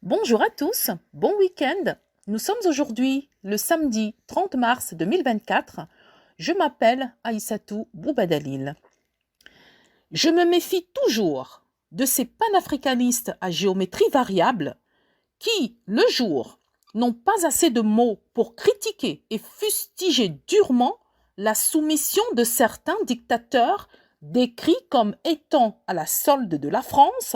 Bonjour à tous, bon week-end. Nous sommes aujourd'hui le samedi 30 mars 2024. Je m'appelle Aïssatou Boubadalil. Je me méfie toujours de ces panafricanistes à géométrie variable qui, le jour, n'ont pas assez de mots pour critiquer et fustiger durement la soumission de certains dictateurs décrits comme étant à la solde de la France,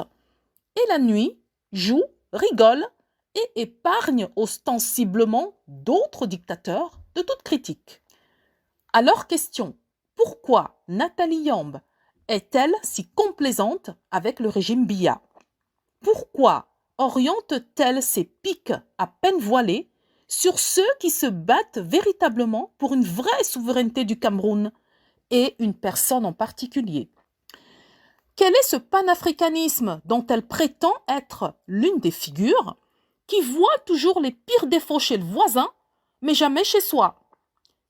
et la nuit jouent, rigolent et épargnent ostensiblement d'autres dictateurs de toute critique. Alors question, pourquoi Nathalie Yamb est-elle si complaisante avec le régime Biya? Pourquoi oriente-t-elle ses piques à peine voilées sur ceux qui se battent véritablement pour une vraie souveraineté du Cameroun et une personne en particulier? Quel est ce panafricanisme dont elle prétend être l'une des figures, qui voit toujours les pires défauts chez le voisin, mais jamais chez soi?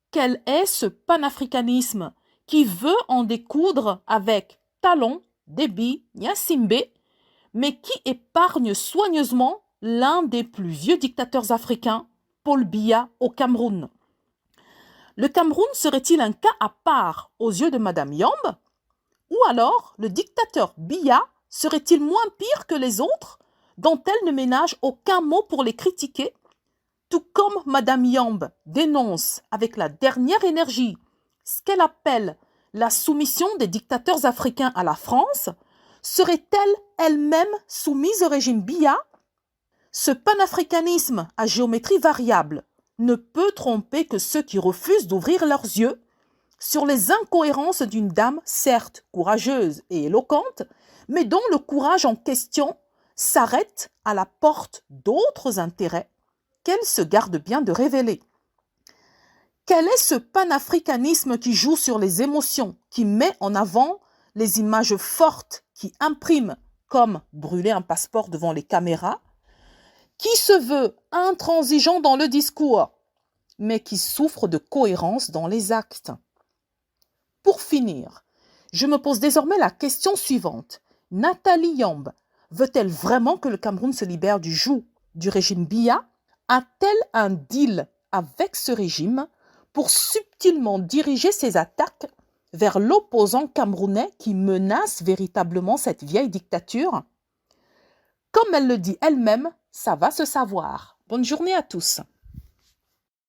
Quel est ce panafricanisme qui veut en découdre avec Talon, Déby, Gnassingbé, mais qui épargne soigneusement l'un des plus vieux dictateurs africains, Paul Biya, au Cameroun? Le Cameroun serait-il un cas à part aux yeux de Madame Yamb? Ou alors, le dictateur Biya serait-il moins pire que les autres, dont elle ne ménage aucun mot pour les critiquer? Tout comme Madame Yamb dénonce avec la dernière énergie ce qu'elle appelle la soumission des dictateurs africains à la France, serait-elle elle-même soumise au régime Biya? Ce panafricanisme à géométrie variable ne peut tromper que ceux qui refusent d'ouvrir leurs yeux sur les incohérences d'une dame, certes courageuse et éloquente, mais dont le courage en question s'arrête à la porte d'autres intérêts qu'elle se garde bien de révéler. Quel est ce panafricanisme qui joue sur les émotions, qui met en avant les images fortes, qui imprime comme brûler un passeport devant les caméras, qui se veut intransigeant dans le discours, mais qui souffre de cohérence dans les actes? Pour finir, je me pose désormais la question suivante. Nathalie Yamb veut-elle vraiment que le Cameroun se libère du joug du régime Biya? A-t-elle un deal avec ce régime pour subtilement diriger ses attaques vers l'opposant camerounais qui menace véritablement cette vieille dictature? Comme elle le dit elle-même, ça va se savoir. Bonne journée à tous.